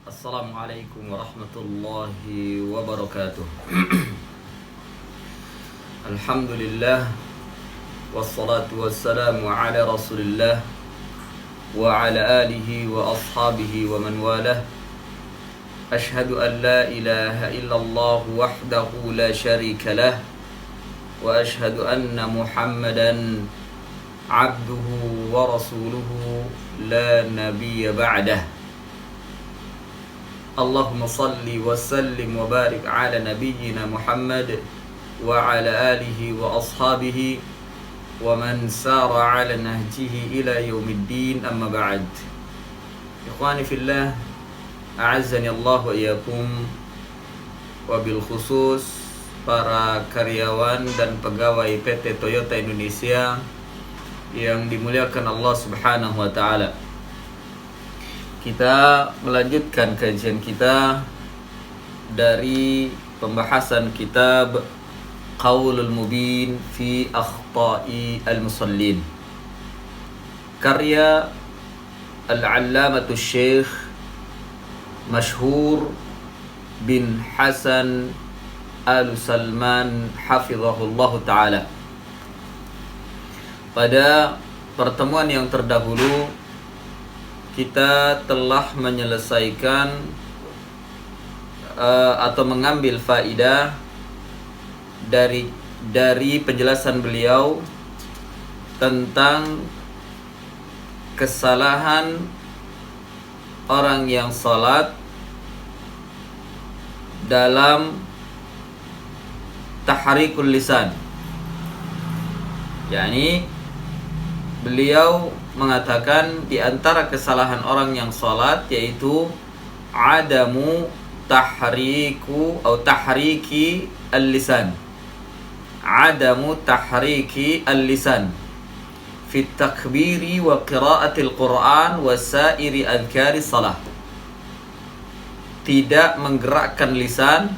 Assalamualaikum warahmatullahi wabarakatuh. Alhamdulillah, wassalatu wassalamu ala rasulillah wa ala alihi wa ashabihi wa man walah. Ashhadu an la ilaha illallah wahdahu la syarika lah, wa ashhadu anna muhammadan abduhu wa rasuluhu la nabiyya ba'dah. Allahumma salli wa sallim wa barik ala nabiyyina Muhammad wa ala alihi wa ashabihi wa man sara ala nahjihi ila yaumiddin, amma ba'd. Ikhwani fillah, a'azzani Allah wa iyyakum, wa bil khusus para karyawan dan pegawai PT Toyota Indonesia yang dimuliakan Allah Subhanahu wa taala. Kita melanjutkan kajian kita dari pembahasan kitab Qaulul Mubin fi Akhta'i al-Musallin, karya Al-Allamatul Syekh Mashhur bin Hasan Al-Salman hafizahullahu ta'ala. Pada pertemuan yang terdahulu kita telah menyelesaikan atau mengambil faidah dari penjelasan beliau tentang kesalahan orang yang salat dalam tahrikul lisan. Yani beliau mengatakan di antara kesalahan orang yang salat yaitu adamu tahriku atau tahriki al-lisan. Adamu tahriki al-lisan fi takbiri wa qiraatil Quran wa sairi adhkari salah. Tidak menggerakkan lisan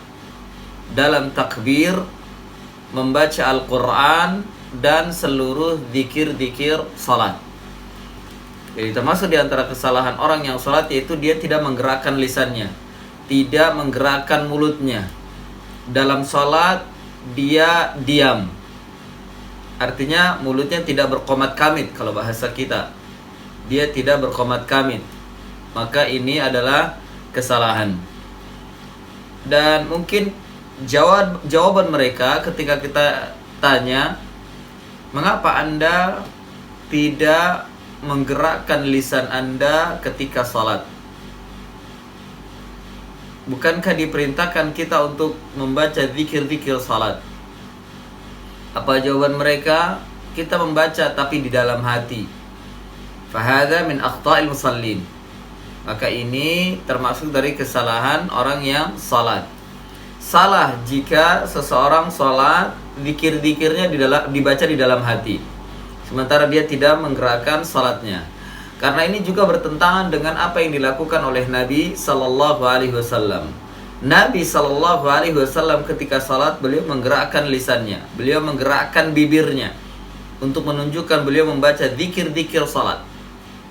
dalam takbir, membaca Al-Quran dan seluruh zikir-zikir salat. Jadi termasuk di antara kesalahan orang yang salat yaitu dia tidak menggerakkan lisannya, tidak menggerakkan mulutnya. Dalam salat dia diam. Artinya mulutnya tidak berqomat kamit kalau bahasa kita. Dia tidak berqomat kamit. Maka ini adalah kesalahan. Dan mungkin jawaban mereka ketika kita tanya, mengapa Anda tidak menggerakkan lisan Anda ketika salat? Bukankah diperintahkan kita untuk membaca zikir-zikir salat? Apa jawaban mereka? Kita membaca tapi di dalam hati. Fahadha min akhta'il musallin. Maka ini termasuk dari kesalahan orang yang salat. Salah jika seseorang salat zikir-zikirnya dibaca di dalam hati, sementara dia tidak menggerakkan salatnya. Karena ini juga bertentangan dengan apa yang dilakukan oleh Nabi sallallahu alaihi wasallam. Nabi sallallahu alaihi wasallam ketika salat beliau menggerakkan lisannya, beliau menggerakkan bibirnya untuk menunjukkan beliau membaca zikir-zikir salat.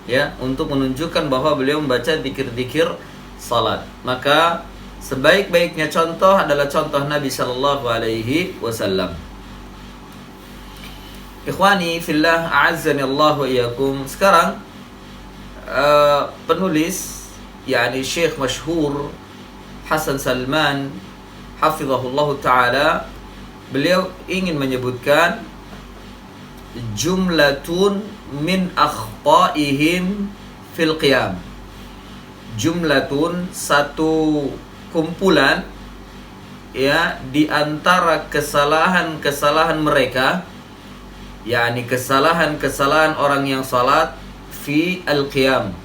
Ya, untuk menunjukkan bahwa beliau membaca zikir-zikir salat. Maka sebaik-baiknya contoh adalah contoh Nabi sallallahu alaihi wasallam. Ikhwani fillah, a'azzani Allah wa iyyakum. Sekarang penulis yakni Syekh Mashhur Hasan Salman hafizahullah ta'ala, beliau ingin menyebutkan jumlatun min akhta'ihim fil qiyam. Jumlatun, satu kumpulan ya di antara kesalahan-kesalahan mereka, yakni kesalahan-kesalahan orang yang salat fi al-qiyam,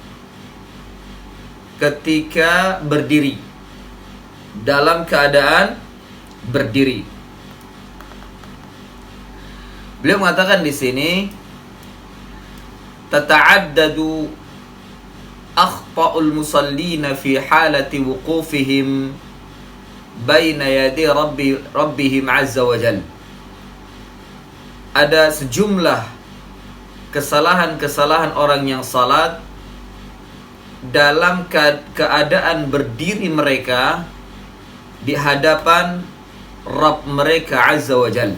ketika berdiri, dalam keadaan berdiri. Beliau mengatakan di sini tata'addadu akhta'ul musallina fi halati wuqufihim baina yadi rabbihim azza wa jalla. Ada sejumlah kesalahan-kesalahan orang yang salat dalam keadaan berdiri mereka di hadapan Rabb mereka Azza wa Jal.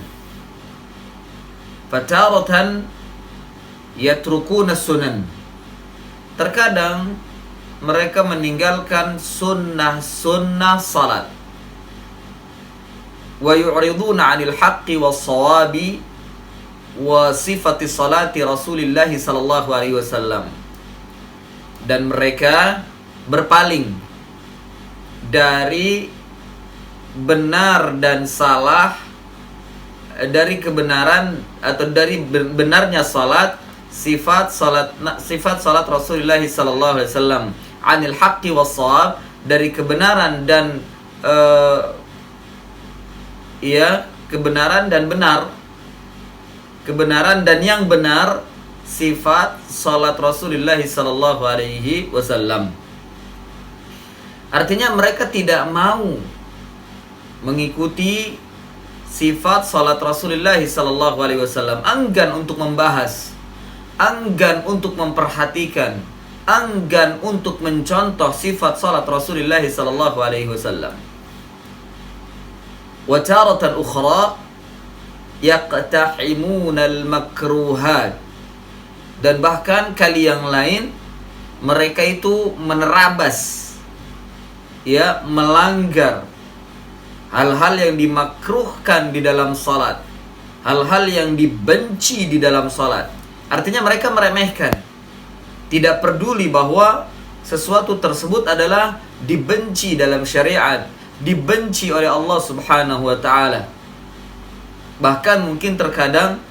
Fataratan yatrukuna sunan. Terkadang mereka meninggalkan sunnah-sunnah salat. Wa yu'riduna 'anil haqqi was-shawabi wa sifati salati Rasulillah sallallahu alaihi wasallam. Dan mereka berpaling dari benar dan salah, dari kebenaran atau dari benarnya salat, sifat salat Rasulullah sallallahu alaihi wasallam, anil haqqi was-shawab, dari kebenaran dan kebenaran dan benar, kebenaran dan yang benar sifat salat Rasulullah sallallahu alaihi wasallam. Artinya mereka tidak mau mengikuti sifat salat Rasulullah sallallahu alaihi wasallam, enggan untuk membahas, enggan untuk memperhatikan, enggan untuk mencontoh sifat salat Rasulullah sallallahu alaihi wasallam. Wa taratan ukhra yaqtahimuna al-makruhat. Dan bahkan kali yang lain mereka itu menerabas, melanggar hal-hal yang dimakruhkan di dalam salat, hal-hal yang dibenci di dalam salat. Artinya mereka meremehkan, tidak peduli bahwa sesuatu tersebut adalah dibenci dalam syariat, dibenci oleh Allah Subhanahu wa taala. Bahkan mungkin terkadang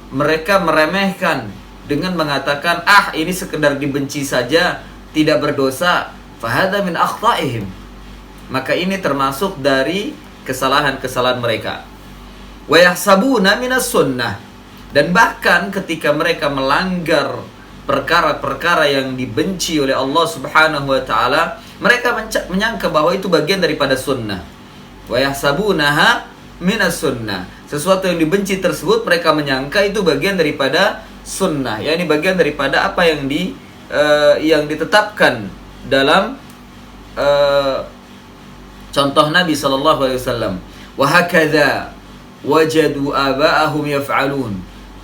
mereka meremehkan dengan mengatakan, ini sekedar dibenci saja, tidak berdosa. Fahadha min akhta'ihim. Maka ini termasuk dari kesalahan-kesalahan mereka. Wa yahsabuna minas sunnah. Dan bahkan ketika mereka melanggar perkara-perkara yang dibenci oleh Allah Subhanahu wa taala, mereka menyangka bahwa itu bagian daripada sunnah. Wa yahsabunaha minas sunnah. Sesuatu yang dibenci tersebut mereka menyangka itu bagian daripada sunnah, yakni bagian daripada apa yang yang ditetapkan dalam contoh Nabi sallallahu alaihi wasallam. Wa hakadha wajadu aba'ahum yaf'alun.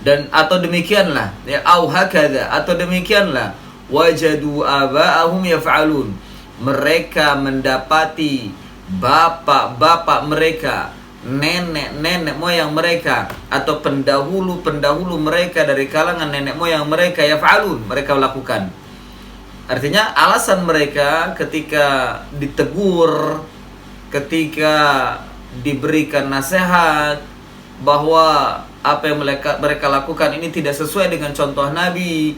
Dan atau demikianlah, au hakadha, atau demikianlah, wajadu aba'ahum yaf'alun. Mereka mendapati bapak-bapak mereka, nenek-nenek moyang mereka, atau pendahulu-pendahulu mereka dari kalangan nenek moyang mereka, yaf'alun, mereka lakukan. Artinya alasan mereka ketika ditegur, ketika diberikan nasihat bahwa apa yang mereka lakukan ini tidak sesuai dengan contoh Nabi,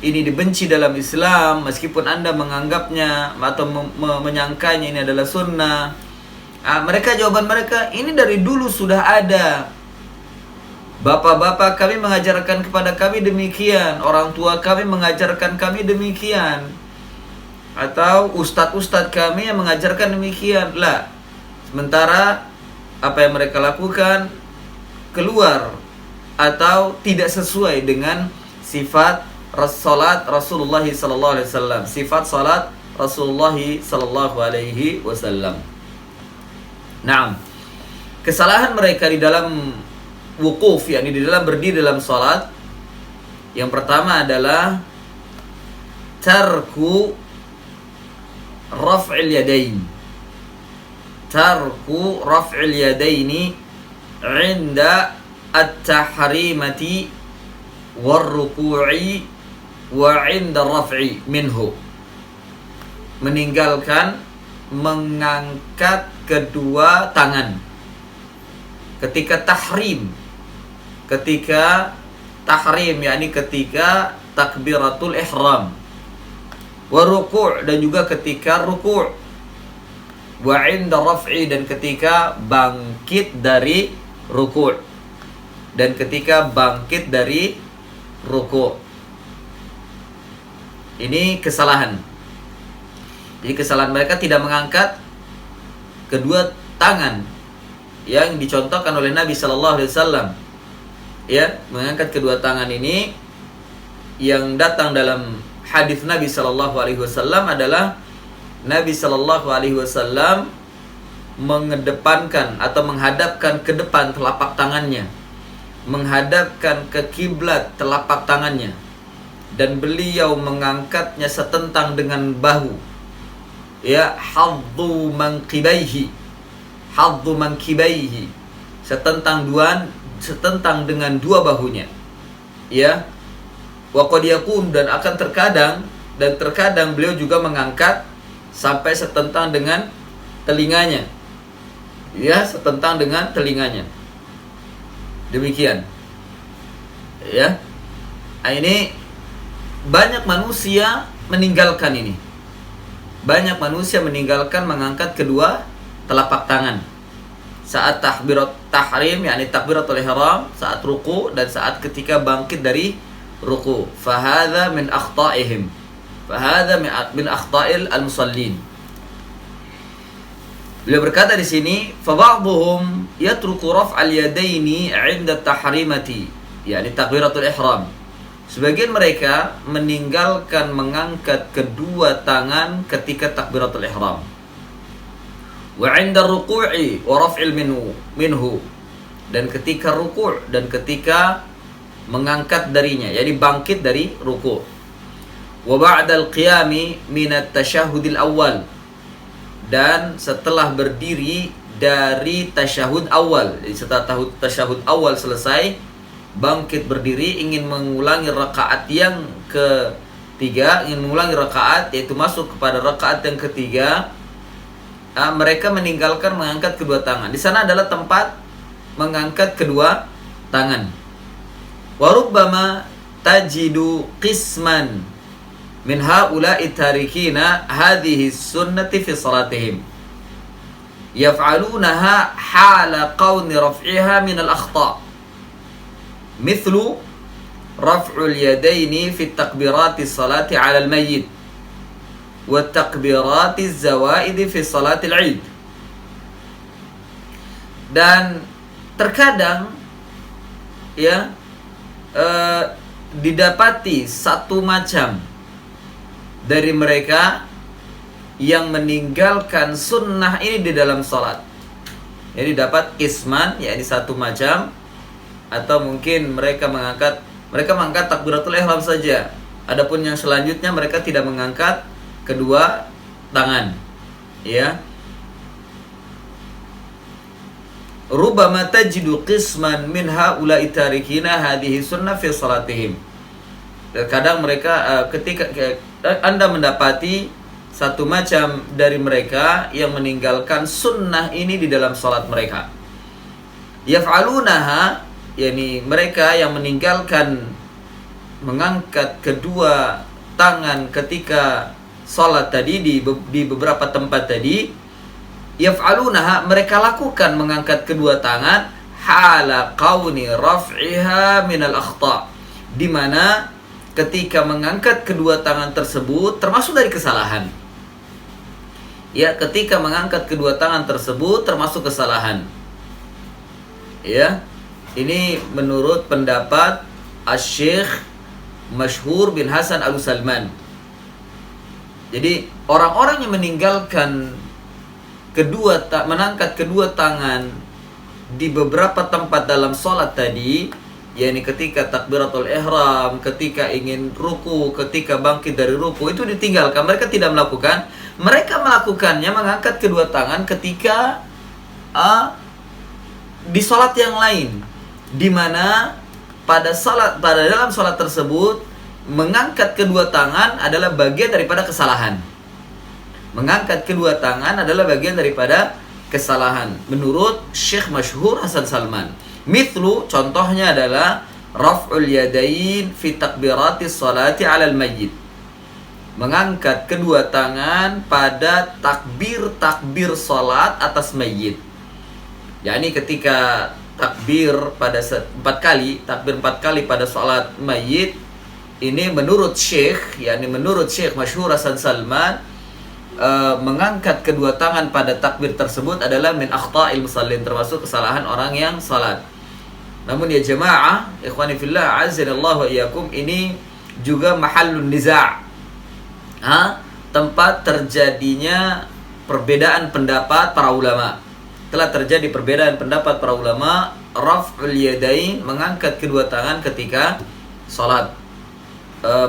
ini dibenci dalam Islam, meskipun Anda menganggapnya atau menyangkanya ini adalah sunnah. Jawaban mereka, ini dari dulu sudah ada. Bapak-bapak kami mengajarkan kepada kami demikian, orang tua kami mengajarkan kami demikian, atau ustadz-ustadz kami yang mengajarkan demikian. Lah, sementara apa yang mereka lakukan keluar atau tidak sesuai dengan sifat salat Rasulullah sallallahu alaihi wasallam, sifat salat Rasulullah sallallahu alaihi wasallam. Nah, kesalahan mereka di dalam wukuf, yakni di dalam berdiri dalam salat, yang pertama adalah tarku raf'il yadain. Tarku raf'il yadaini 'inda at-tahrimati war-ruku'i wa 'inda raf'i minhu. Meninggalkan mengangkat kedua tangan ketika tahrim, yakni ketika takbiratul ihram, wa ruku', dan juga ketika ruku', wa 'inda raf'i, dan ketika bangkit dari ruku', dan ketika bangkit dari ruku'. Ini kesalahan. Jadi kesalahan mereka tidak mengangkat kedua tangan yang dicontohkan oleh Nabi sallallahu alaihi wasallam. Mengangkat kedua tangan ini yang datang dalam hadis Nabi sallallahu alaihi wasallam adalah Nabi sallallahu alaihi wasallam mengedepankan atau menghadapkan ke depan telapak tangannya, menghadapkan ke kiblat telapak tangannya, dan beliau mengangkatnya setentang dengan bahu. Ya, haddu mankibaihi, setentang dengan dua bahunya. Ya, wa qad yakun, dan akan terkadang beliau juga mengangkat sampai setentang dengan telinganya. Ya, setentang dengan telinganya. Demikian. Ya. Nah, ini banyak manusia meninggalkan ini. Banyak manusia meninggalkan mengangkat kedua telapak tangan saat takbirat tahrim, yakni takbiratul ihram, saat ruku dan saat ketika bangkit dari ruku. Fahadha min akhta'ihim. Fahadha min akhta'il al-musallin. Beliau berkata di sini, fa ba'dhum yatruku raf'al yadaini 'inda tahrimati, yakni takbiratul ihram. Sebagian mereka meninggalkan mengangkat kedua tangan ketika takbiratul ihram. Wa 'inda ruku'i wa raf'il minhu, dan ketika ruku' dan ketika mengangkat darinya, yakni bangkit dari ruku'. Wa ba'da al-qiyami min at-tasyahhudil awal, dan setelah berdiri dari tasyahud awal. Jadi setelah tasyahud awal selesai, bangkit berdiri, ingin mengulangi rakaat yang ketiga, ingin mengulangi rakaat, yaitu masuk kepada rakaat yang ketiga, mereka meninggalkan mengangkat kedua tangan. Di sana adalah tempat mengangkat kedua tangan. Wa rubbama tajidu qisman min haula'i tarikina hadhihi sunnati fi salatihim yaf'alunaha hala qawni raf'iha min al-akhta', mithlu raf'ul yadaini fi takbirati salati 'ala al-mayyit wa takbirati zawaidi fi salatil 'id. Dan terkadang ya didapati satu macam dari mereka yang meninggalkan sunnah ini di dalam salat. Jadi dapat isman, yakni satu macam, atau mungkin mereka mengangkat takbiratul ihram saja. Adapun yang selanjutnya mereka tidak mengangkat kedua tangan. Ya. Rubbama tajidu qisman min haula'i tarikina hadhihi sunnah fi salatihim. Kadang mereka ketika Anda mendapati satu macam dari mereka yang meninggalkan sunnah ini di dalam salat mereka. Yaf'alunaha, yakni mereka yang meninggalkan mengangkat kedua tangan ketika salat tadi di beberapa tempat tadi. Yaf'alunaha, mereka lakukan mengangkat kedua tangan hala qauni raf'iha minal akhta', di mana ketika mengangkat kedua tangan tersebut termasuk dari kesalahan. Ya, ketika mengangkat kedua tangan tersebut termasuk kesalahan. Ya, ini menurut pendapat Asy-Syaikh Masyhur bin Hasan Al-Salman. Jadi orang-orang yang meninggalkan menangkat kedua tangan di beberapa tempat dalam sholat tadi, yakni ketika takbiratul ihram, ketika ingin ruku, ketika bangkit dari ruku, itu ditinggalkan. Mereka tidak melakukan. Mereka melakukannya mengangkat kedua tangan ketika di sholat yang lain, di mana pada dalam sholat tersebut mengangkat kedua tangan adalah bagian daripada kesalahan. Mengangkat kedua tangan adalah bagian daripada kesalahan menurut Syekh Masyhur Hasan Salman. Mithlu, contohnya adalah raf'ul yadain fi takbiratis salati 'alal mayyit. Mengangkat kedua tangan pada takbir salat atas mayyit. yakni ketika takbir pada 4 kali, takbir 4 kali pada salat mayyit, ini menurut Syekh, yakni menurut Syekh Masyhur Hasan Salman, mengangkat kedua tangan pada takbir tersebut adalah min akhta'il musallin, termasuk kesalahan orang yang salat. Namun ya jemaah, ikhwani fillah, azanallahu wa iyyakum, ini juga mahallun niza', tempat terjadinya perbedaan pendapat para ulama. Telah terjadi perbedaan pendapat para ulama raf'ul yadain, mengangkat kedua tangan ketika salat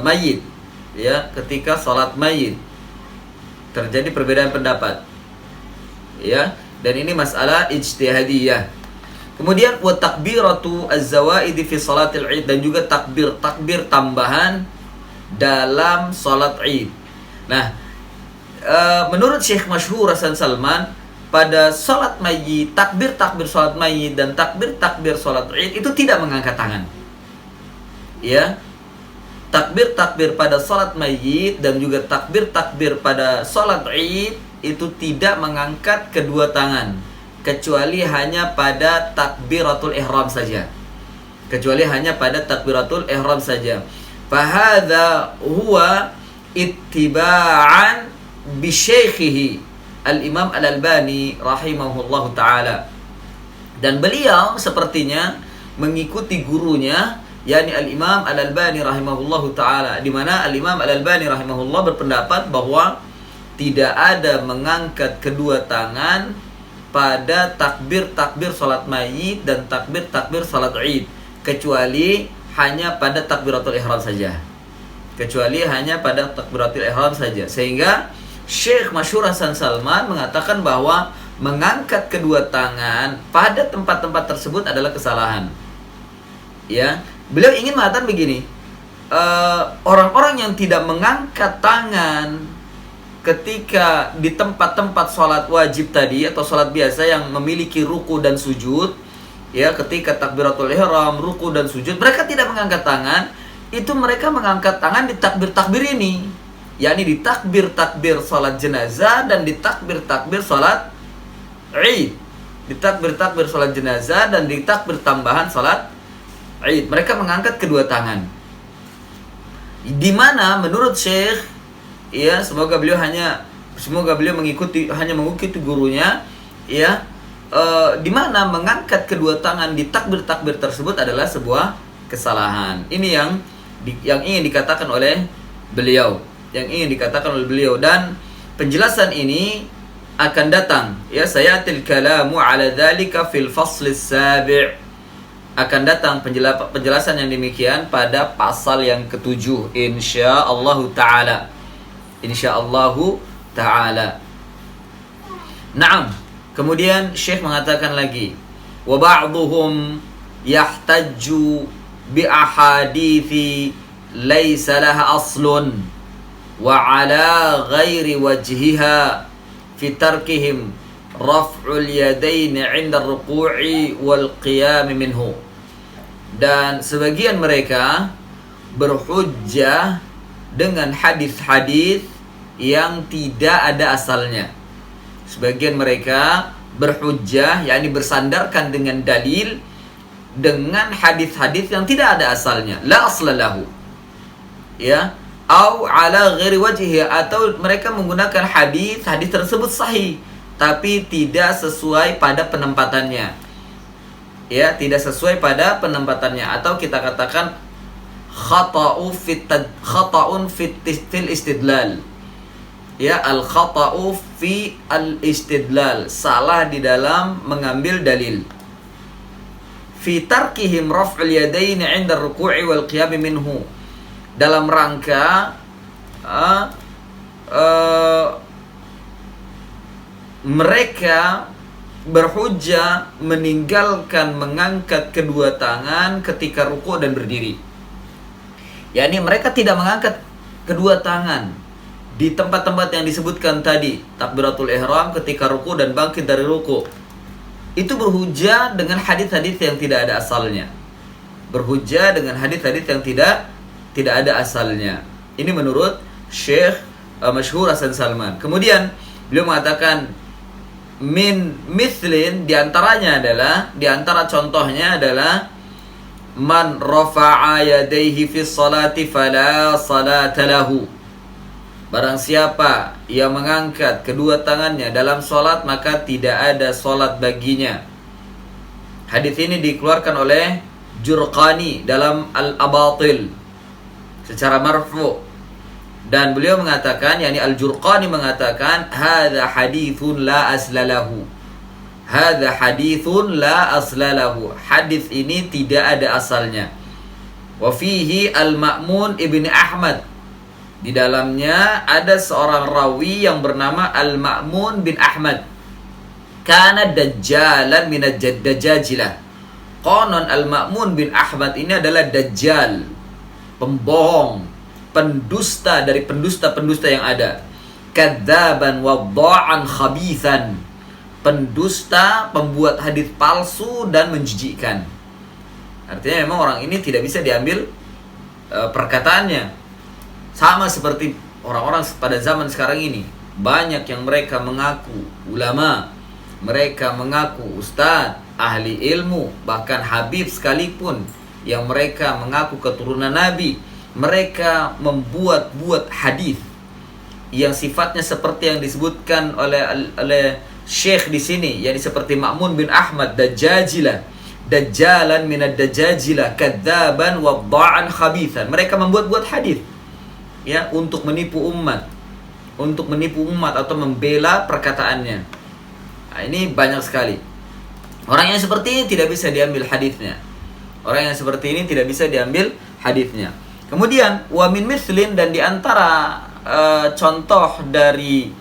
mayit, ya, ketika salat mayit terjadi perbedaan pendapat, ya, dan ini masalah ijtihadiyah. Kemudian wa takbiratu az-zawaidi fi salatil id, dan juga takbir tambahan dalam salat id. Nah, menurut Syekh Masyhur Hasan Salman, pada salat mayit, takbir salat mayit dan takbir salat id itu tidak mengangkat tangan. Ya. Takbir pada salat mayit dan juga takbir pada salat id itu tidak mengangkat kedua tangan, kecuali hanya pada takbiratul ihram saja. Fahadha huwa ittiba'an bi syaikhihi Al-Imam Al-Albani rahimahullahu ta'ala. Dan beliau sepertinya mengikuti gurunya, yakni Al-Imam Al-Albani rahimahullahu ta'ala, di mana Al-Imam Al-Albani rahimahullah berpendapat bahwa tidak ada mengangkat kedua tangan pada takbir salat mayit dan takbir salat id, kecuali hanya pada takbiratul ihram saja. Sehingga Syekh Masyhur Hasan Salman mengatakan bahwa mengangkat kedua tangan pada tempat-tempat tersebut adalah kesalahan. Ya, beliau ingin mengatakan begini, orang-orang yang tidak mengangkat tangan ketika di tempat-tempat sholat wajib tadi atau sholat biasa yang memiliki ruku dan sujud, ya, ketika takbiratul ihram, ruku dan sujud, mereka tidak mengangkat tangan. Itu mereka mengangkat tangan di takbir ini, yakni di takbir sholat jenazah dan di takbir sholat id, di takbir sholat jenazah dan di takbir tambahan sholat id. Mereka mengangkat kedua tangan, di mana menurut Syekh, ya, semoga beliau mengikuti gurunya, ya, di mana mengangkat kedua tangan di takbir tersebut adalah sebuah kesalahan. Ini yang ingin dikatakan oleh beliau, dan penjelasan ini akan datang, ya, sayatil kalamu ala dzalika fil fasl as-sabi', akan datang penjelasan yang demikian pada pasal yang ke-7 insyaallah taala. Naam. Kemudian Syekh mengatakan lagi, wa ba'dhum yahtajju bi ahadithi laysa laha aslun wa ala ghairi wajhiha fi tarkihim raf'ul yadain 'inda ar-ruku'i wal qiyam minhu. Dan sebagian mereka berhujjah dengan hadis-hadis yang tidak ada asalnya. Sebagian mereka berhujjah, yakni bersandarkan dengan dalil dengan hadis-hadis yang tidak ada asalnya, la asla lahu, ya, au ala ghairi wajhi, atau mereka menggunakan hadis tersebut sahih tapi tidak sesuai pada penempatannya, ya, atau kita katakan khata'un fil istidlal, ya, al khata'u fi al istidlal, salah di dalam mengambil dalil. Fi tarkihim raf'ul yadaini 'inda ar-ruku'i wal qiyam minhu, dalam rangka mereka berhujjah meninggalkan mengangkat kedua tangan ketika ruku' dan berdiri. yakni mereka tidak mengangkat kedua tangan di tempat-tempat yang disebutkan tadi, takbiratul ihram, ketika ruku dan bangkit dari ruku. Itu berhujjah dengan hadis-hadis yang tidak ada asalnya. Berhujjah dengan hadis-hadis yang tidak ada asalnya. Ini menurut Syekh Masyhur Hasan Salman. Kemudian beliau mengatakan min mithlin, diantaranya adalah, diantara contohnya adalah man rafa'a yadayhi fi salati fala salata lahu. Barang siapa yang mengangkat kedua tangannya dalam solat, maka tidak ada solat baginya. Hadis ini dikeluarkan oleh Jurqani dalam Al-Abatil secara marfu, Dan beliau mengatakan, yakni Al-Jurqani mengatakan, hadza haditsun la aslalahu. Hadza haditsun la aslalahu. Hadis ini tidak ada asalnya. Wa fihi Al-Ma'mun ibn Ahmad. Di dalamnya ada seorang rawi yang bernama Al-Ma'mun bin Ahmad. Kana dajjalan min ad-dajajilah. Konon Al-Ma'mun bin Ahmad ini adalah dajjal, pembohong, pendusta dari pendusta-pendusta yang ada. Kadzaban wadda'an khabithan. Pendusta, pembuat hadis palsu dan menjijikkan. Artinya memang orang ini tidak bisa diambil perkataannya. Sama seperti orang-orang pada zaman sekarang ini. Banyak yang mereka mengaku ulama, mereka mengaku ustadz, ahli ilmu, bahkan habib sekalipun, yang mereka mengaku keturunan Nabi. Mereka membuat-buat hadis yang sifatnya seperti yang disebutkan oleh Syekh di sini, yakni seperti Ma'mun bin Ahmad, dajjajilah, dajjalan minad dajajilah, kadzaban wadda'an khabithan. Mereka membuat-buat hadis ya untuk menipu umat, atau membela perkataannya. Nah, ini banyak sekali. Orang yang seperti ini tidak bisa diambil hadisnya. Orang yang seperti ini tidak bisa diambil hadisnya. Kemudian wa min mislin, dan diantara contoh dari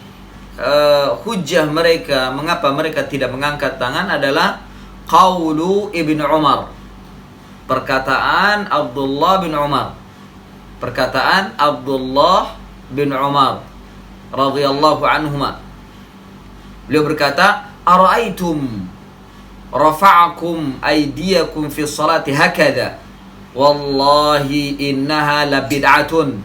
hujjah mereka mengapa mereka tidak mengangkat tangan adalah qaulu Ibnu Umar. Perkataan Abdullah bin Umar. Perkataan Abdullah bin Umar radhiyallahu anhuma. Beliau berkata, "Ara'aitum rafa'akum aydiyakum fi salati hakadha wallahi innaha labid'atun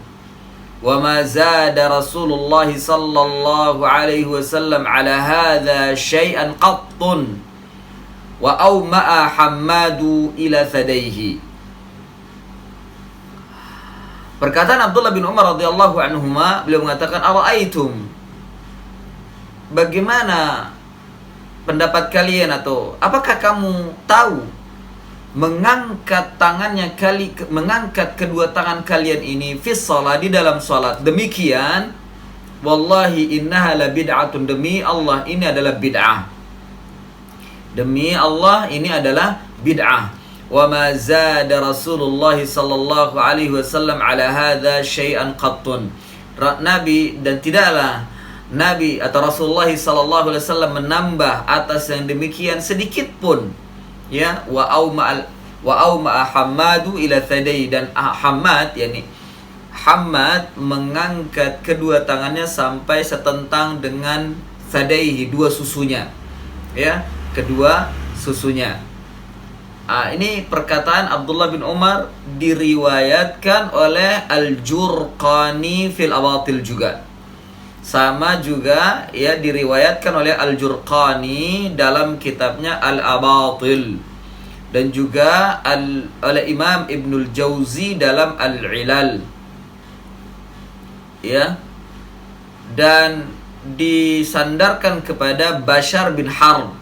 wa ma zada Rasulullah sallallahu alaihi wasallam ala hadha syai'an qattun wa awma'a Hammadu ila thadaihi." Perkataan Abdullah bin Umar radhiyallahu anhuma, beliau mengatakan, "Ara'aitum, bagaimana pendapat kalian, atau apakah kamu tahu mengangkat kedua tangan kalian ini fi shalah, di dalam salat, demikian, wallahi innaha la bid'atun, demi Allah ini adalah bid'ah. Demi Allah ini adalah bid'ah. Wa ma zada Rasulullah sallallahu alaihi wasallam ala hadza syai'an qattun." Nabi, dan tidaklah Nabi atau Rasulullah sallallahu alaihi wasallam menambah atas yang demikian sedikit pun. Ya, wa auma Hammadu ila thadai, dan Hammad, yakni Hammad mengangkat kedua tangannya sampai setentang dengan thadaihi, dua susunya. Ya, kedua susunya. Ini perkataan Abdullah bin Umar diriwayatkan oleh Al-Jurqani fil Abatil juga. Sama juga ya diriwayatkan oleh Al-Jurqani dalam kitabnya Al-Abatil, dan juga oleh Imam Ibnul Jauzi dalam Al-Ilal. Ya. Dan disandarkan kepada Bashar bin Harb.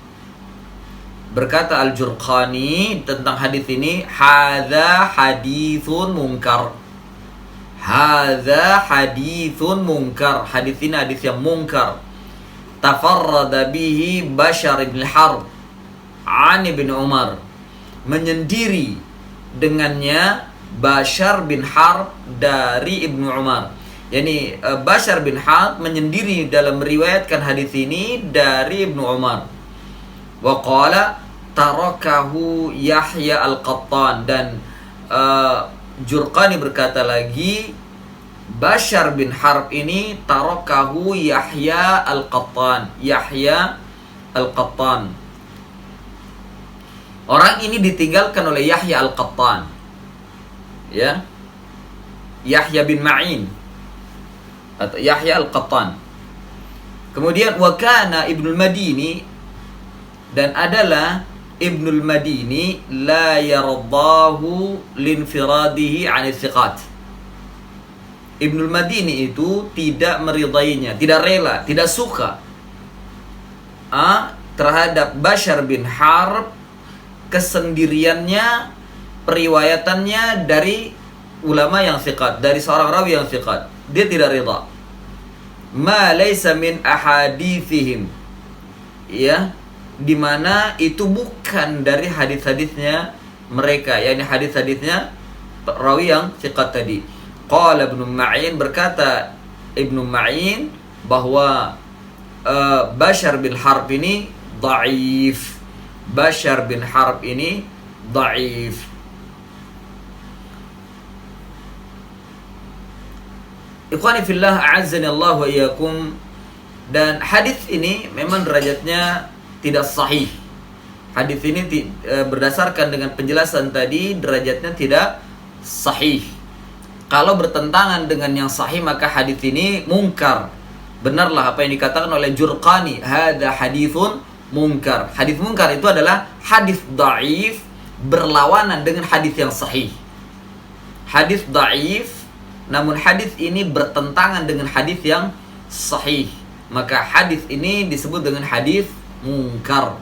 Berkata Al-Jurqani tentang hadis ini, hadza haditsun munkar. Hadza haditsun munkar. Hadis ini hadis yang munkar. Tafarrada bihi Bashar bin Harb an Ibn Umar. Menyendiri dengannya Bashar bin Harb dari Ibnu Umar. Yani Bashar bin Harb menyendiri dalam meriwayatkan hadis ini dari Ibnu Umar. Wa qala tarakahu Yahya al-Qattan, dan Jurqani berkata lagi, Bashar bin Harb ini tarakahu Yahya al-Qattan. Yahya al-Qattan, orang ini ditinggalkan oleh Yahya al-Qattan. Ya, Yahya bin Ma'in atau Yahya al-Qattan. Kemudian wa kana Ibnul Madini, dan adalah Ibnul Madini la yardahu linfiradihi 'anil thiqat. Ibnul Madini itu tidak meridainya, tidak rela, tidak suka terhadap Bashar bin Harb kesendiriannya, periwayatannya dari ulama yang thiqat, dari seorang rawi yang thiqat. dia tidak ridha. Ma laysa min ahadithihim, ya, di mana itu bukan dari hadis-hadisnya mereka, yakni hadis-hadisnya rawi yang thiqat tadi. Qala Ibnu Ma'in, berkata Ibnu Ma'in bahwa Bashar bin Harb ini dhaif. Bashar bin Harb ini dhaif. Ikhwani fillah, a'azzani Allah wa iyyakum. Dan hadis ini memang derajatnya tidak sahih. Hadis ini berdasarkan dengan penjelasan tadi, derajatnya tidak sahih. Kalau bertentangan dengan yang sahih, maka hadis ini munkar. Benarlah apa yang dikatakan oleh Jurqani, hadza haditsun munkar. Hadis munkar itu adalah hadis dhaif berlawanan dengan hadis yang sahih. Hadis dhaif, namun hadis ini bertentangan dengan hadis yang sahih, maka hadis ini disebut dengan hadis munkar.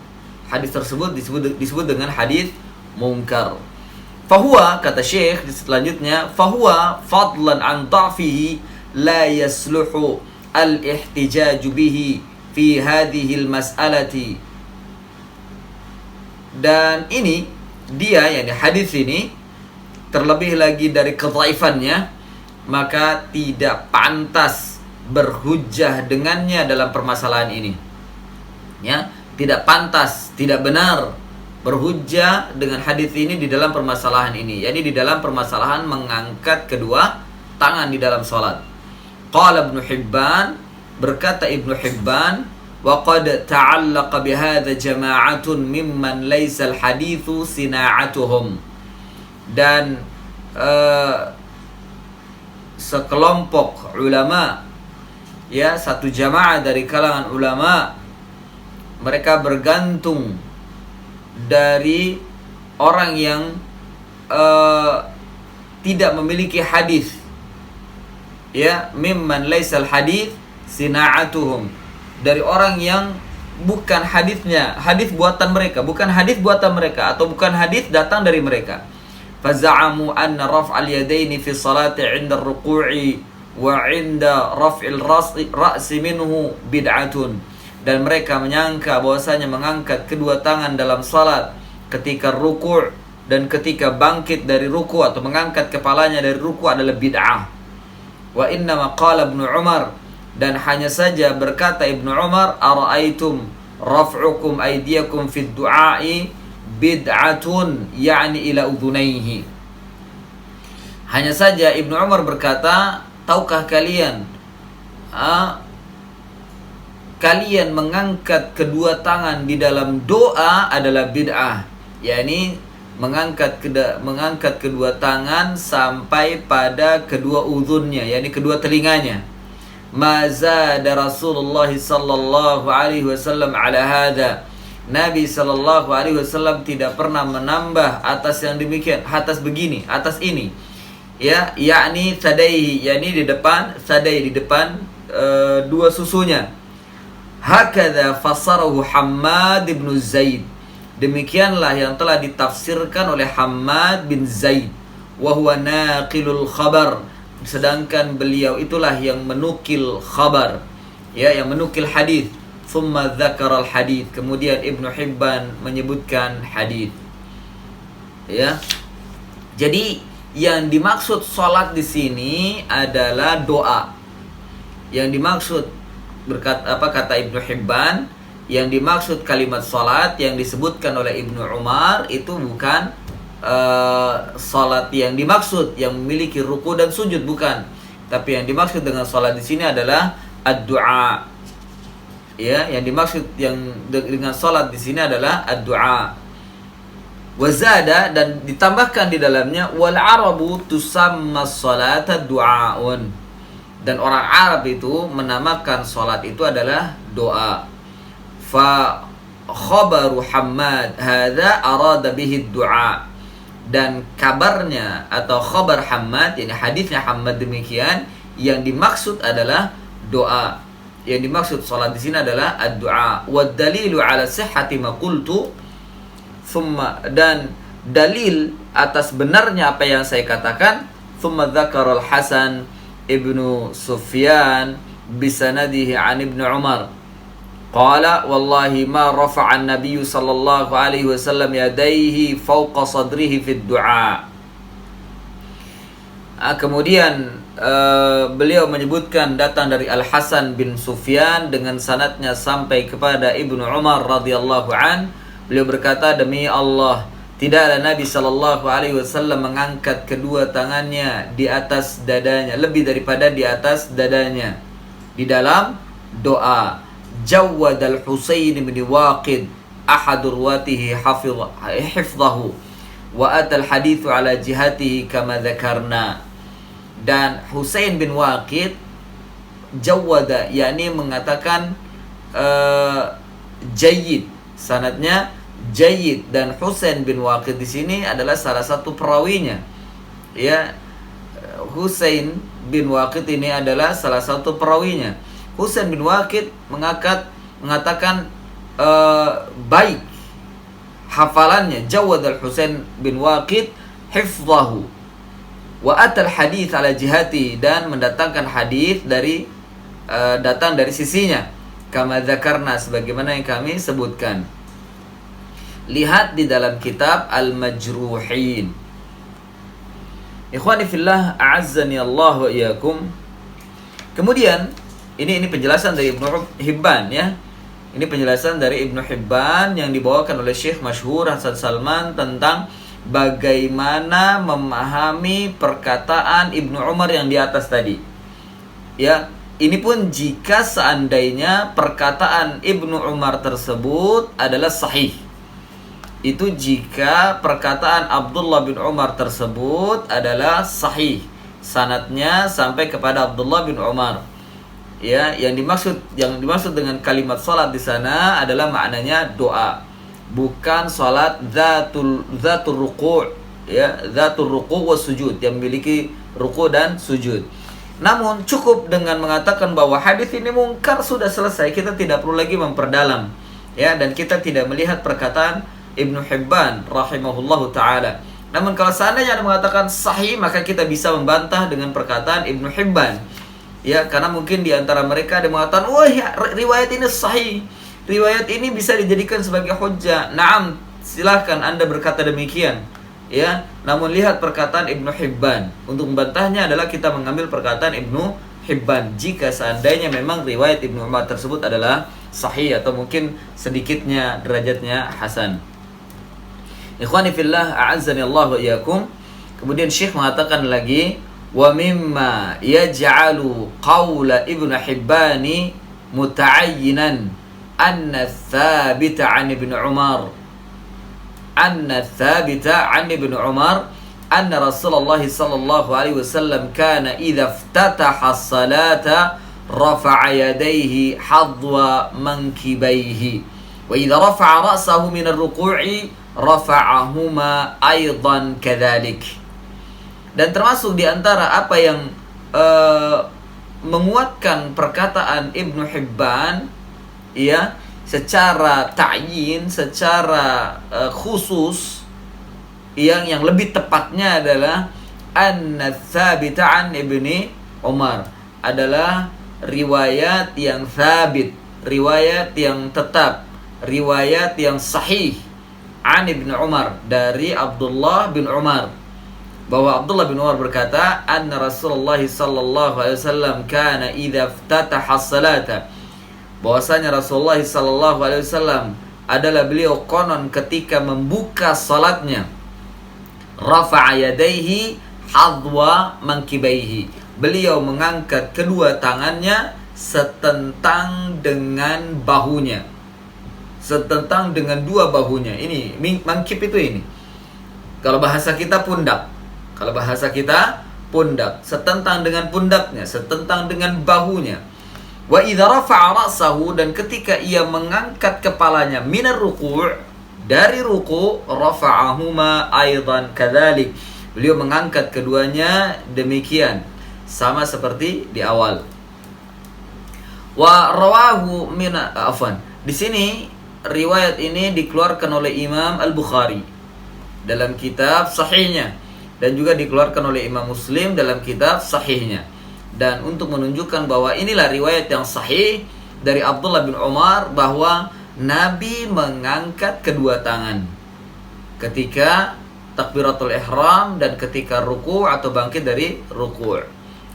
Hadis tersebut disebut dengan hadis munkar. Fahuwa, kata Syekh selanjutnya, fahuwa fadlan an dha'fihi la yasluhu al-ihtijaj bihi fi hadhihi al-mas'alati. Dan ini dia, yakni hadis ini, terlebih lagi dari kedhaifannya, maka tidak pantas berhujjah dengannya dalam permasalahan ini. Ya, tidak pantas, tidak benar berhujjah dengan hadis ini di dalam permasalahan ini, yakni di dalam permasalahan mengangkat kedua tangan di dalam salat. Qala Ibnu Hibban, berkata Ibnu Hibban, wa qad ta'allaqa bihadza jama'atun mimman laysa al-haditsu sina'atuhum. Dan sekelompok ulama, ya, satu jamaah dari kalangan ulama, mereka bergantung dari orang yang tidak memiliki hadis, ya, mimman laisal hadis sina'atuhum, dari orang yang bukan hadisnya, hadis buatan mereka, bukan hadis buatan mereka, atau bukan hadis datang dari mereka. Faza'amu anna raf'al yadaini fi salati 'inda ar-ruku'i wa 'inda raf'il ra'si minhu bid'atun. Dan mereka menyangka bahwasanya mengangkat kedua tangan dalam salat ketika ruku' dan ketika bangkit dari ruku' atau mengangkat kepalanya dari ruku' adalah bid'ah. Wa inna ma qala Ibnu Umar, dan hanya saja berkata Ibnu Umar, ara'aitum raf'ukum aydiyakum fid du'a'i bid'atun, yakni ila udhunaihi. Hanya saja Ibnu Umar berkata, tahukah kalian kalian mengangkat kedua tangan di dalam doa adalah bid'ah, yakni mengangkat kedua tangan sampai pada kedua udhunnya, yakni kedua telinganya. Ma zada Rasulullah sallallahu alaihi wasallam ala hadza. Nabi sallallahu alaihi wasallam tidak pernah menambah atas yang demikian, atas begini, atas ini. Ya, yakni sadaihi, yakni di depan sadai, di depan dua susunya. Hakadha fassarahu Hammad bin Zaid. Demikianlah yang telah ditafsirkan oleh Hammad bin Zaid. Wa huwa naqilul khabar. Sedangkan beliau itulah yang menukil khabar, ya, yang menukil hadis. Thumma dzakara al-hadits, kemudian Ibnu Hibban menyebutkan hadis. Ya. Jadi yang dimaksud salat di sini adalah doa. Yang dimaksud kata Ibnu Hibban, yang dimaksud kalimat salat yang disebutkan oleh Ibnu Umar itu bukan salat yang dimaksud yang memiliki ruku dan sujud, bukan. Tapi yang dimaksud dengan salat di sini adalah ad-du'a. Ya, yang dimaksud dengan salat di sini adalah ad-du'a. Wazada, dan ditambahkan di dalamnya, wal arabu tusamma salata du'aun. Dan orang Arab itu menamakan salat itu adalah doa. Fa khabaru Hammad hadza arada bihi du'a. Dan kabarnya atau khabar Hammad, yakni hadisnya Hammad demikian, yang dimaksud adalah doa. Yang dimaksud salat di sini adalah ad-du'a. Wad dalilu ala sihhati ma qultu thumma, dan dalil atas benarnya apa yang saya katakan, thumma dzakara al-Hasan ibnu Sufyan bisanadihi an ibnu Umar qala wallahi ma rafa'a an-nabiy sallallahu alaihi wasallam yadayhi fawqa sadrihi fid du'a. Kemudian beliau menyebutkan datang dari Al-Hasan bin Sufyan dengan sanadnya sampai kepada Ibnu Umar radhiyallahu an. Beliau berkata, demi Allah, tidaklah Nabi sallallahu alaihi wasallam mengangkat kedua tangannya di atas dadanya, lebih daripada di atas dadanya di dalam doa. Jawad al-Husain bin Waqid ahadur ruwatihi hifdhahu wa atal hadithu ala jihatihi kama dzakarna. Dan Husain bin Waqid jawada, yakni mengatakan jayyid, sanadnya jayyid, dan Husain bin Waqid di sini adalah salah satu perawinya. Ya, Husain bin Waqid ini adalah salah satu perawinya. Husain bin Waqid mengatakan baik hafalannya. Jawad al-Husain bin Waqid hifdhahu wa atal hadits ala jihati, dan mendatangkan hadis dari datang dari sisinya, kama dzakarna, sebagaimana yang kami sebutkan. Lihat di dalam kitab Al-Majruhin. Ikhwani fillah, a'azzani Allah wa iyyakum. Kemudian ini penjelasan dari Ibnu Hibban, ya. Ini penjelasan dari Ibnu Hibban yang dibawakan oleh Syekh Masyhur Hasan Salman tentang bagaimana memahami perkataan Ibnu Umar yang di atas tadi. Ya, ini pun jika seandainya perkataan Ibnu Umar tersebut adalah sahih. Itu jika perkataan Abdullah bin Umar tersebut adalah sahih, sanadnya sampai kepada Abdullah bin Umar. Ya, yang dimaksud dengan kalimat salat di sana adalah maknanya doa, bukan salat zatul ruku', ya, zatul ruku' was sujud, yang memiliki ruku' dan sujud. Namun cukup dengan mengatakan bahwa hadis ini mungkar, sudah selesai, kita tidak perlu lagi memperdalam, ya, dan kita tidak melihat perkataan Ibnu Hibban rahimahullahu taala. Namun kalau seandainya ada mengatakan sahih, maka kita bisa membantah dengan perkataan Ibnu Hibban. Ya, karena mungkin di antara mereka ada mengatakan, wah, ya, riwayat ini sahih, riwayat ini bisa dijadikan sebagai hujjah. Naam, silahkan Anda berkata demikian, ya. Namun lihat perkataan Ibnu Hibban. Untuk membantahnya adalah kita mengambil perkataan Ibnu Hibban jika seandainya memang riwayat Ibnu Umar tersebut adalah sahih atau mungkin sedikitnya derajatnya hasan. Ikhwani fillah, a'azzani Allah wa iyyakum. Kemudian Syekh mengatakan lagi, wa mimma yaj'alu qawla Ibnu Hibban muta'ayyinan anna thabita 'an Ibnu Umar anna Rasulullah sallallahu alaihi wasallam kana idza iftataha as-salata rafa'a yadayhi hadwa mankibaihi wa idza rafa'a ra'sahu min ar-ruku'i rafa'ahuma aidan kadzalik. Dan termasuk di antara apa yang menguatkan perkataan Ibnu Hibban, ya, secara ta'yin, secara khusus, yang lebih tepatnya adalah anna tsabita an Ibni Umar, adalah riwayat yang tsabit, riwayat yang tetap, riwayat yang sahih an Ibnu Umar, dari Abdullah bin Umar, bahwa Abdullah bin Umar berkata, anna Rasulullah sallallahu alaihi wasallam kana idza iftataha as-salata, bahwasanya Rasulullah sallallahu alaihi wasallam adalah beliau konon ketika membuka salatnya, rafa'a yadayhi hadwa mankibaihi, beliau mengangkat kedua tangannya setentang dengan bahunya, setentang dengan dua bahunya. Ini mankib itu ini. Kalau bahasa kita pundak. Kalau bahasa kita pundak, setentang dengan pundaknya, setentang dengan bahunya. Wa idza rafa'a ra'sahu, dan ketika ia mengangkat kepalanya, minar ruku', dari ruku', rafa'ahuma aidan kadzalik, beliau mengangkat keduanya demikian, sama seperti di awal. Wa rawahu min di sini riwayat ini dikeluarkan oleh Imam Al-Bukhari dalam kitab sahihnya, dan juga dikeluarkan oleh Imam Muslim dalam kitab sahihnya. Dan untuk menunjukkan bahwa inilah riwayat yang sahih dari Abdullah bin Umar bahwa Nabi mengangkat kedua tangan ketika takbiratul ihram dan ketika ruku' atau bangkit dari ruku'.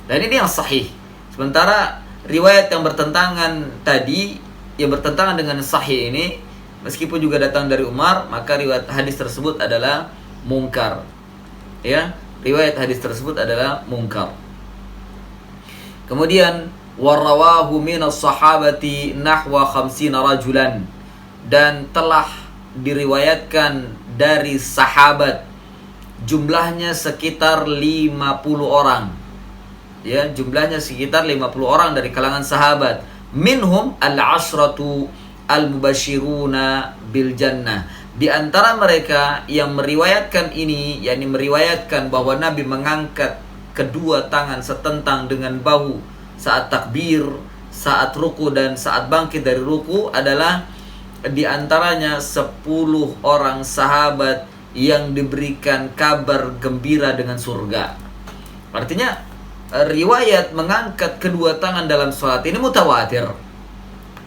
Dan ini yang sahih. Sementara riwayat yang bertentangan tadi, yang bertentangan dengan sahih ini, meskipun juga datang dari Umar, maka riwayat hadis tersebut adalah mungkar. Ya, riwayat hadis tersebut adalah mungkar. Kemudian warawahu minas sahabati nahwa 50 rajulan, dan telah diriwayatkan dari sahabat jumlahnya sekitar 50 orang. Ya, jumlahnya sekitar 50 orang dari kalangan sahabat. Minhum al-ashratu al-mubashiruna bil jannah. Di antara mereka yang meriwayatkan ini, yakni meriwayatkan bahwa Nabi mengangkat kedua tangan setentang dengan bahu saat takbir, saat ruku dan saat bangkit dari ruku, adalah di antaranya 10 orang sahabat yang diberikan kabar gembira dengan surga. Artinya riwayat mengangkat kedua tangan dalam sholat ini mutawatir.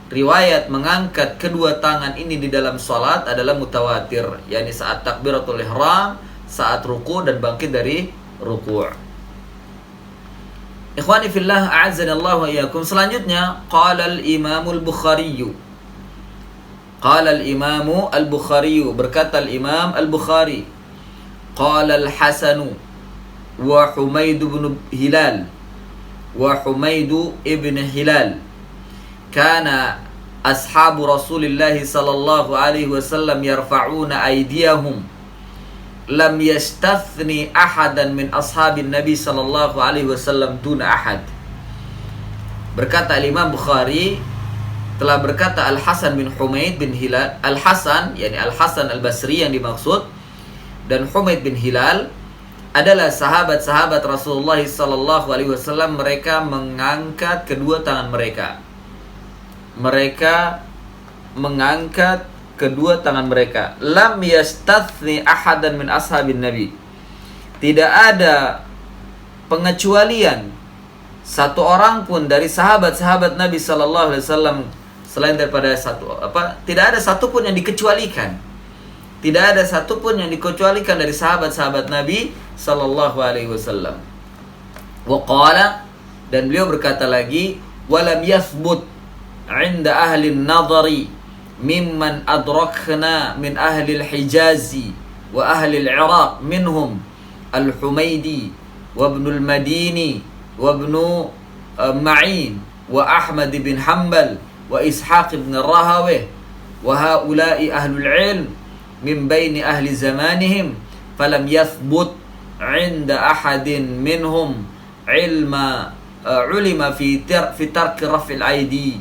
Riwayat mengangkat kedua tangan ini di dalam sholat adalah mutawatir, yakni saat takbiratul ihram, saat ruku dan bangkit dari ruku'. Ikhwani fillah, a'azzanallahu wa iyyakum. Selanjutnya, qala al-Imam al-Bukhari. Qala al-Imam al-Bukhari, berkata al-Imam al-Bukhari, qala al-Hasan wa Humaid bin Hilal wa Humaid ibn Hilal kana ashabu Rasulillah sallallahu alaihi wasallam yarfa'una aydiyahum lam yastathni ahadan min ashabin Nabi sallallahu alaihi wasallam duna ahad. Berkata Imam Bukhari, telah berkata Al-Hasan bin Humaid bin Hilal. Al-Hasan, yakni Al-Hasan Al-Basri yang dimaksud, dan Humaid bin Hilal adalah sahabat-sahabat Rasulullah sallallahu alaihi wasallam. Mereka mengangkat kedua tangan mereka. Mereka mengangkat kedua tangan mereka. Lam yastathni ahadan min ashabin Nabi. Tidak ada pengecualian satu orang pun dari sahabat-sahabat Nabi sallallahu alaihi wasallam selain daripada tidak ada satu pun yang dikecualikan. Tidak ada satu pun yang dikecualikan dari sahabat-sahabat Nabi sallallahu alaihi wasallam. Wa qala, dan beliau berkata lagi, walam yathbut 'inda ahli an-nadhari mimman adrakna min ahli al-Hijazi wa ahli al-Iraq minhum al-Humaydi wa ibn al-Madini wa ibn Ma'in wa Ahmad bin Hanbal wa Ishaq ibn Rahawih wa haula'i ahlul ilm min baini ahli zamanihim falam yathbut 'inda ahadin minhum ulima fi tarki raf'il aidi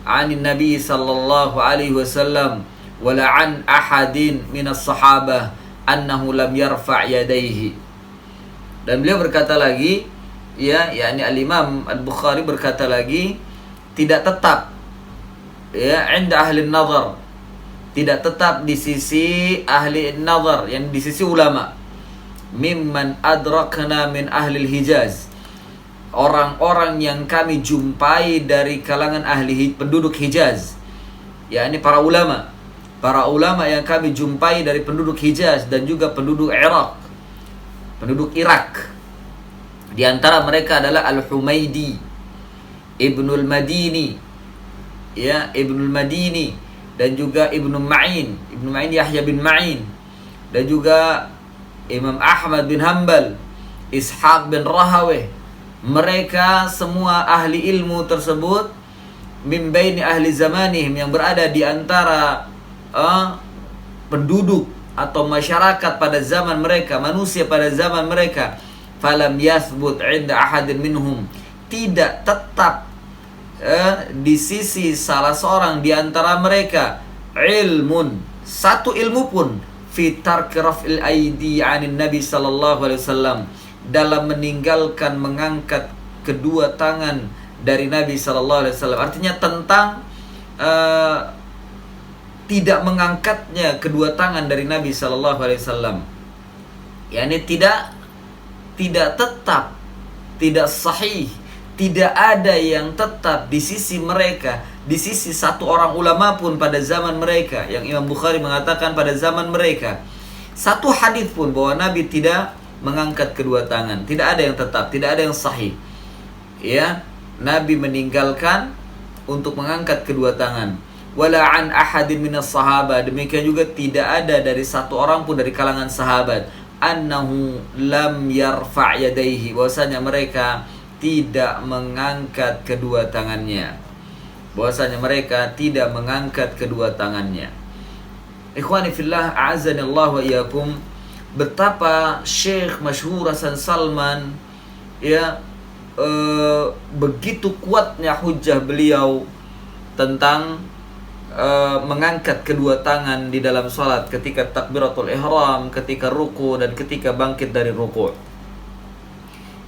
'an Nabi sallallahu alaihi wasallam wala 'an ahadin minas sahabah annahu lam yarfa' yadayhi. Dan beliau berkata lagi, yakni al-Imam Al-Bukhari berkata lagi, tidak tetap inda ahli nazar, tidak tetap di sisi ahli nazar, yang di sisi ulama, mimman adrakna min ahli Hijaz, orang-orang yang kami jumpai dari kalangan ahli penduduk Hijaz, yakni para ulama yang kami jumpai dari penduduk Hijaz dan juga penduduk Irak. Di antara mereka adalah Al-Humaydi, Ibnul Madini, Ibnul Madini, dan juga Ibnu Ma'in, Yahya bin Ma'in, dan juga Imam Ahmad bin Hanbal, Ishaq bin Rahawih. Mereka semua ahli ilmu tersebut min baini ahli zamanihim, yang berada di antara penduduk atau masyarakat pada zaman mereka, manusia pada zaman mereka. Falam yathbut 'inda ahadin minhum, tidak tetap di sisi salah seorang di antara mereka ilmun, satu ilmu pun, fi tarki raf'il aidi 'anil Nabi sallallahu alaihi wasallam, dalam meninggalkan mengangkat kedua tangan dari Nabi sallallahu alaihi wasallam. Artinya tentang tidak mengangkatnya kedua tangan dari Nabi sallallahu alaihi wasallam. yakni tidak tetap, tidak sahih, tidak ada yang tetap di sisi mereka, di sisi satu orang ulama pun pada zaman mereka, yang Imam Bukhari mengatakan pada zaman mereka, satu hadis pun bahwa Nabi tidak mengangkat kedua tangan. Tidak ada yang tetap, tidak ada yang sahih. Ya, Nabi meninggalkan untuk mengangkat kedua tangan. Wala an ahadin minas sahabat, demikian juga tidak ada dari satu orang pun dari kalangan sahabat, annahu lam yarfa' yadayhi, bahwasanya mereka tidak mengangkat kedua tangannya. Bahwasanya mereka tidak mengangkat kedua tangannya. Ikhwani fillah, a'azzani Allah wa iyyakum, betapa Syekh masyhur Hasan Salman ya begitu kuatnya hujah beliau tentang mengangkat kedua tangan di dalam salat ketika takbiratul ihram, ketika ruku dan ketika bangkit dari ruku.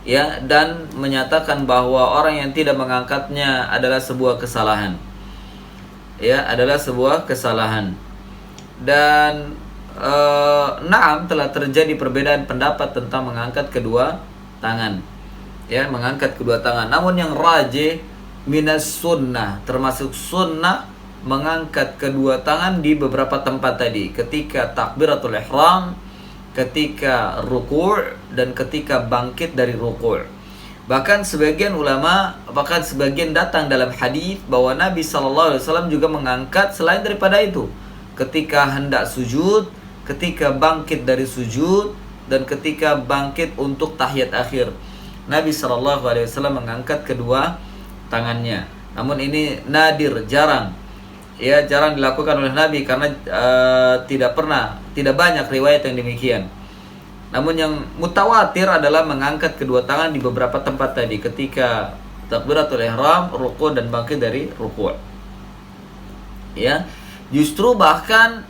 Ya, dan menyatakan bahwa orang yang tidak mengangkatnya adalah sebuah kesalahan. Ya, adalah sebuah kesalahan. Dan naam, telah terjadi perbedaan pendapat tentang mengangkat kedua tangan. Ya, mengangkat kedua tangan. Namun yang rajih minas sunnah, termasuk sunnah mengangkat kedua tangan di beberapa tempat tadi, ketika takbiratul ihram, ketika ruku' dan ketika bangkit dari ruku'. Bahkan sebagian ulama, bahkan sebagian datang dalam hadis bahwa Nabi SAW juga mengangkat selain daripada itu, ketika hendak sujud, ketika bangkit dari sujud, dan ketika bangkit untuk tahiyat akhir. Nabi SAW mengangkat kedua tangannya. Namun ini nadir, jarang. Ya, jarang dilakukan oleh Nabi karena tidak banyak riwayat yang demikian. Namun yang mutawatir adalah mengangkat kedua tangan di beberapa tempat tadi, ketika takbiratul ihram, ruku' dan bangkit dari ruku'. Ya, justru bahkan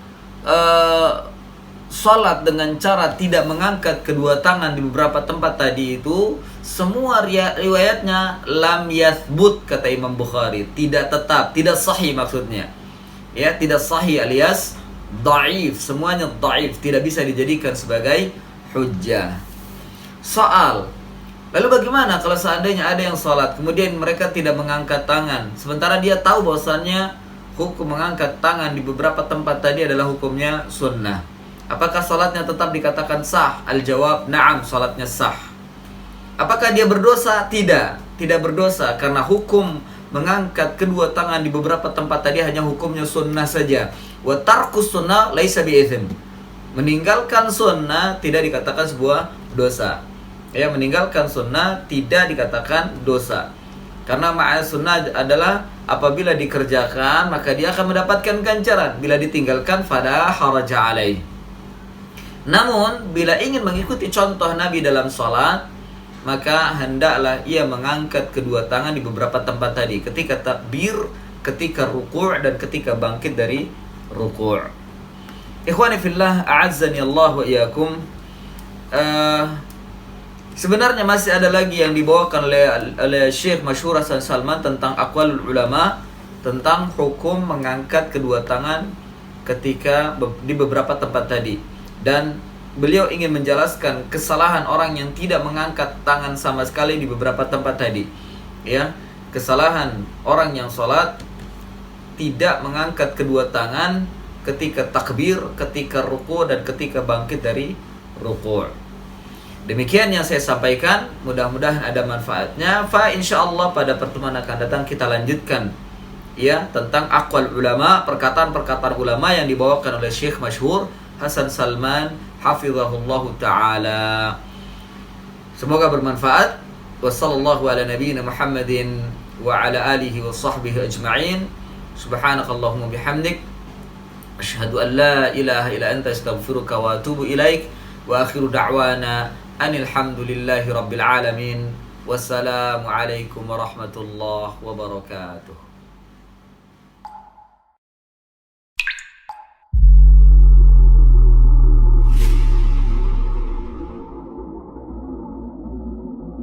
salat dengan cara tidak mengangkat kedua tangan di beberapa tempat tadi itu, semua riwayatnya lam yathbut, kata Imam Bukhari, tidak tetap, tidak sahih maksudnya. Ya, tidak sahih alias dhaif, semuanya dhaif, tidak bisa dijadikan sebagai hujjah. Soal, lalu bagaimana kalau seandainya ada yang salat kemudian mereka tidak mengangkat tangan, sementara dia tahu bahwasannya hukum mengangkat tangan di beberapa tempat tadi adalah hukumnya sunnah? Apakah salatnya tetap dikatakan sah? Al-jawab, na'am, salatnya sah. Apakah dia berdosa? Tidak berdosa, karena hukum mengangkat kedua tangan di beberapa tempat tadi hanya hukumnya sunnah saja. Wa tarkus sunnah laisa bi'ithim. Meninggalkan sunnah tidak dikatakan sebuah dosa. Ya, meninggalkan sunnah tidak dikatakan dosa. Karena ma'al sunnah adalah apabila dikerjakan maka dia akan mendapatkan ganjaran, bila ditinggalkan fala haraja alaih. Namun bila ingin mengikuti contoh Nabi dalam salat, maka hendaklah ia mengangkat kedua tangan di beberapa tempat tadi, ketika takbir, ketika ruku' dan ketika bangkit dari ruku'. Ikhwani fillah, a'azzani Allah wa iyyakum. Sebenarnya masih ada lagi yang dibawakan oleh Syekh masyhur Hasan Salman tentang aqwalul ulama, tentang hukum mengangkat kedua tangan ketika di beberapa tempat tadi. Dan beliau ingin menjelaskan kesalahan orang yang tidak mengangkat tangan sama sekali di beberapa tempat tadi. Ya, kesalahan orang yang sholat tidak mengangkat kedua tangan ketika takbir, ketika ruku' dan ketika bangkit dari ruku'. Demikian yang saya sampaikan, mudah-mudahan ada manfaatnya. Fa insyaallah pada pertemuan akan datang kita lanjutkan ya tentang aqwal ulama, perkataan-perkataan ulama yang dibawakan oleh Syekh masyhur Hasan Salman hafizahullahu taala. Semoga bermanfaat. Wassallallahu ala nabiyyina Muhammadin wa ala alihi wa sahbihi ajma'in. Subhanakallahumma bihamdik, asyhadu an la ilaha illa anta, astaghfiruka wa atubu ilaik. Wa akhiru da'wana anil hamdulillahi rabbil alamin. Wassalamu alaikum warahmatullahi wabarakatuh.